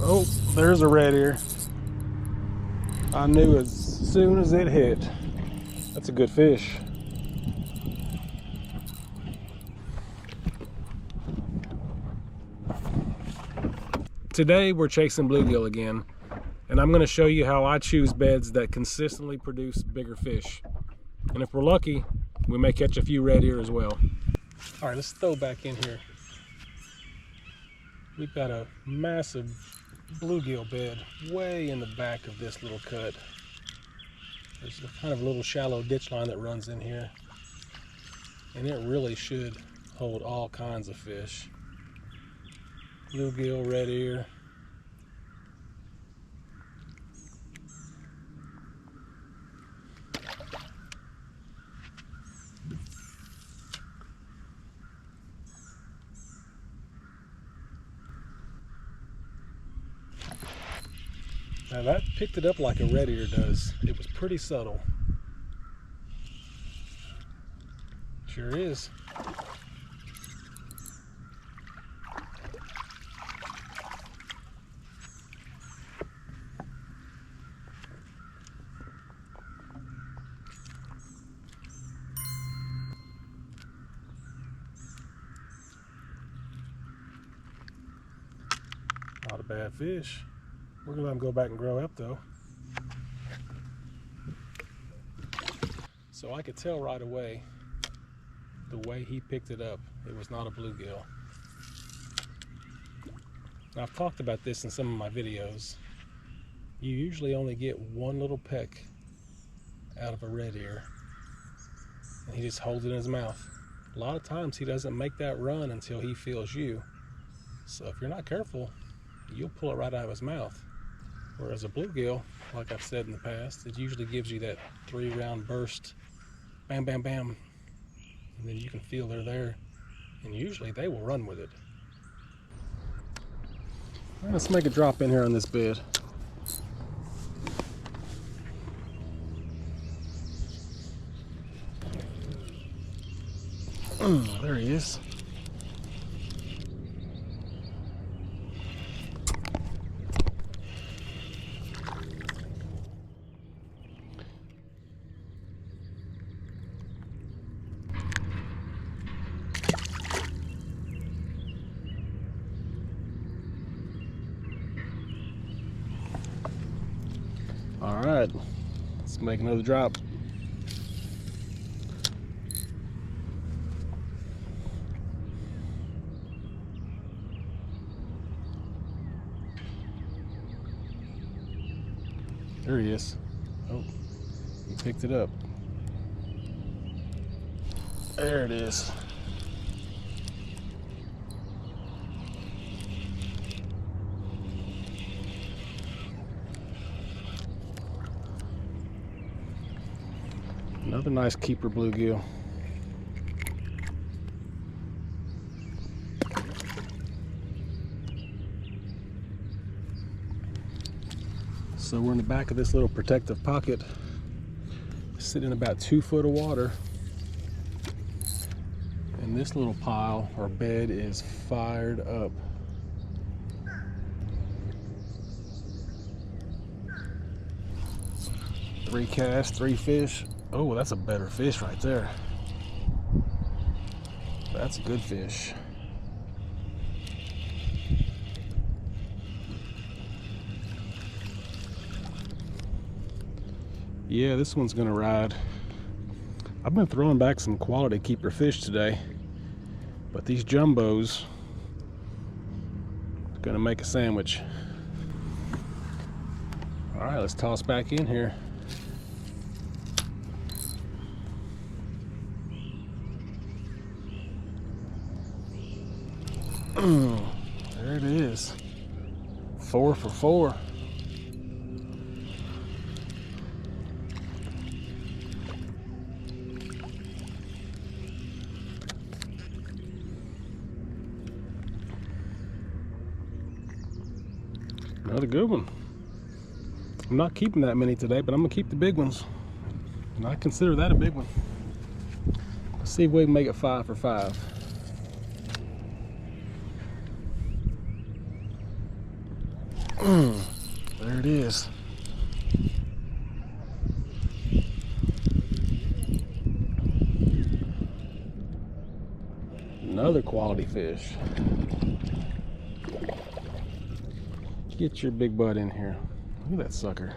Oh, there's a red ear. I knew as soon as it hit. That's a good fish. Today we're chasing bluegill again, and I'm going to show you how I choose beds that consistently produce bigger fish. And if we're lucky, we may catch a few red ear as well. All right, let's throw back in here. We've got a massive bluegill bed way in the back of this little cut. There's a kind of little shallow ditch line that runs in here, and it really should hold all kinds of fish. Bluegill, red ear. Now that picked it up like a red ear does. It was pretty subtle. Sure is. Not a bad fish. We're gonna let him go back and grow up though. So I could tell right away, the way he picked it up, it was not a bluegill. Now I've talked about this in some of my videos. You usually only get one little peck out of a red ear, and he just holds it in his mouth. A lot of times he doesn't make that run until he feels you. So if you're not careful, you'll pull it right out of his mouth. Whereas a bluegill, like I've said in the past, it usually gives you that 3-round burst, bam, bam, bam, and then you can feel they're there, and usually they will run with it. All right, let's make a drop in here on this bed. There he is. All right, let's make another drop. There he is. Oh, he picked it up. There it is. Another nice keeper bluegill. So we're in the back of this little protective pocket, sitting in about 2 foot of water. And this little pile or bed is fired up. Three casts, 3 fish. Oh, that's a better fish right there. That's a good fish. Yeah, this one's gonna ride. I've been throwing back some quality keeper fish today, but these jumbos are gonna make a sandwich. All right, let's toss back in here. There it is. 4 for 4. Another good one. I'm not keeping that many today, but I'm gonna keep the big ones. And I consider that a big one. Let's see if we can make it 5 for 5. There it is. Another quality fish. Get your big butt in here. Look at that sucker.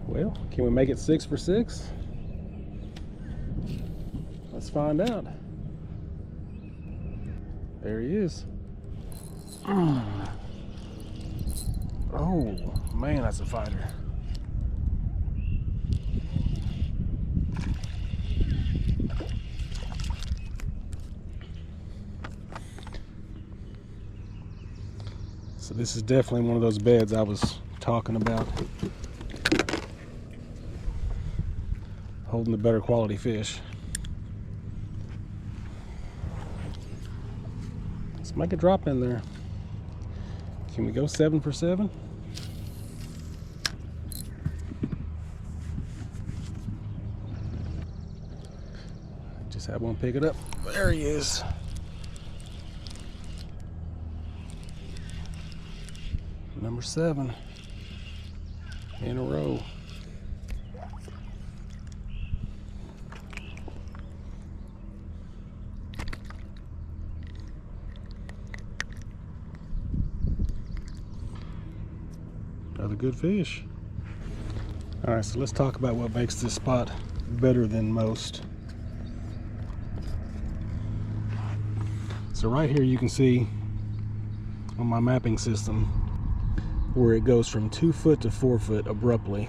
Well, can we make it 6 for 6? Let's find out. There he is. Oh, man, that's a fighter. So this is definitely one of those beds I was talking about. Holding the better quality fish. Let's make a drop in there. Can we go 7 for 7? Just had one pick it up. There he is. Number 7 in a row. Another good fish. All right, so let's talk about what makes this spot better than most. So right here you can see on my mapping system where it goes from 2 foot to 4 foot abruptly.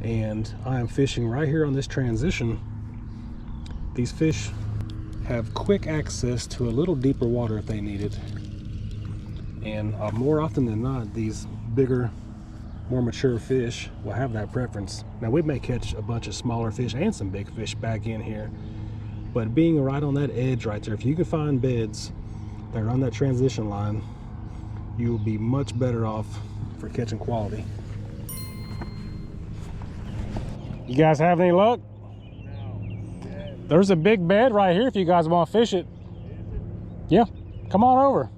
And I am fishing right here on this transition. These fish have quick access to a little deeper water if they need it. And more often than not, these bigger, more mature fish will have that preference. Now we may catch a bunch of smaller fish and some big fish back in here, but being right on that edge right there, if you can find beds that are on that transition line, you will be much better off for catching quality. You guys have any luck? No. There's a big bed right here if you guys want to fish it. Yeah, come on over.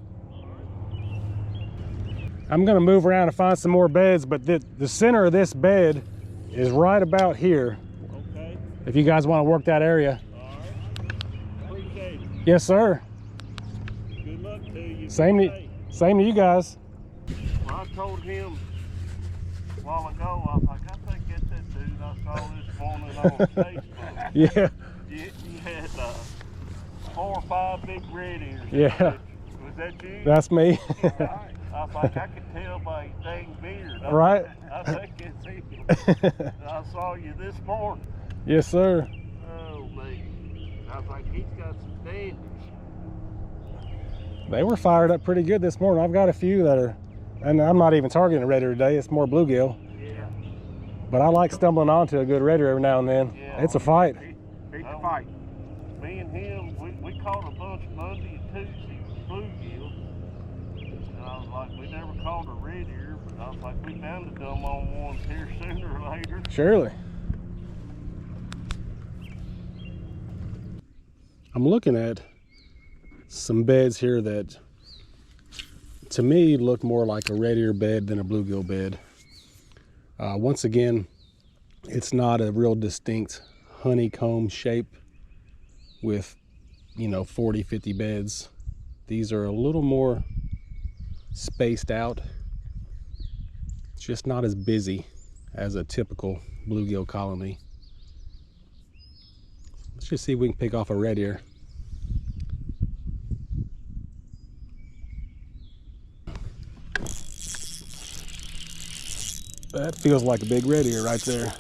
I'm gonna move around and find some more beds, but the center of this bed is right about here. Okay. If you guys want to work that area. All right. Appreciate it. Yes, sir. Good luck to you. Same to you guys. Well, I told him a while ago, I was like, I think that's that dude I saw this morning on Facebook. Yeah. He had 4 or 5 big red ears. Yeah. Was that you? That's me. Right. I was like, I could tell by his dang beard. Right. I think it's him. I saw you this morning. Yes, sir. Oh, man. I was like, he's got some dandies. They were fired up pretty good this morning. I've got a few that are, and I'm not even targeting a red ear today. It's more bluegill. Yeah. But I like stumbling onto a good red ear every now and then. Yeah. It's a fight. It's a fight. Me and him, we caught a bunch Monday and Tuesday with bluegill. And I was like, we never caught a red ear, but I was like, we bound to dumb on ones here sooner or later. Surely. I'm looking at some beds here that to me look more like a red ear bed than a bluegill bed. Once again, it's not a real distinct honeycomb shape with, 40, 50 beds. These are a little more spaced out. It's just not as busy as a typical bluegill colony. Let's just see if we can pick off a red ear. That feels like a big red ear right there.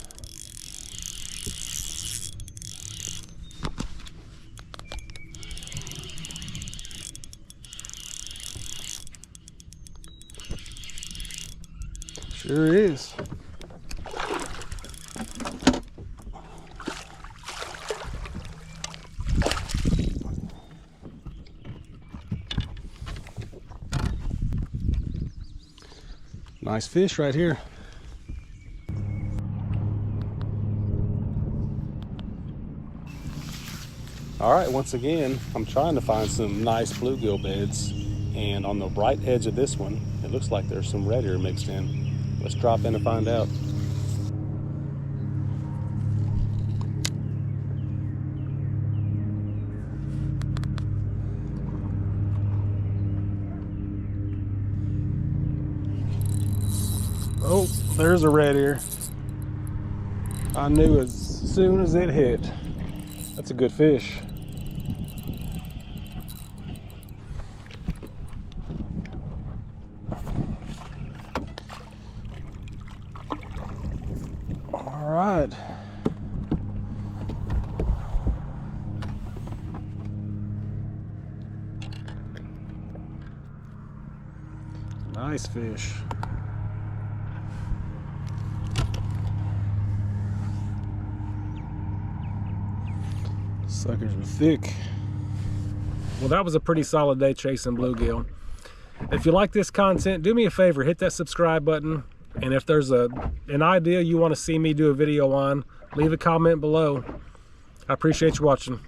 Sure is. Nice fish right here. All right, once again, I'm trying to find some nice bluegill beds, and on the right edge of this one, it looks like there's some red ear mixed in. Let's drop in and find out. Oh, there's a red ear. I knew as soon as it hit. That's a good fish. All right. Nice fish. Suckers are thick. Well, that was a pretty solid day chasing bluegill. If you like this content, do me a favor, hit that subscribe button. And if there's an idea you want to see me do a video on, leave a comment below. I appreciate you watching.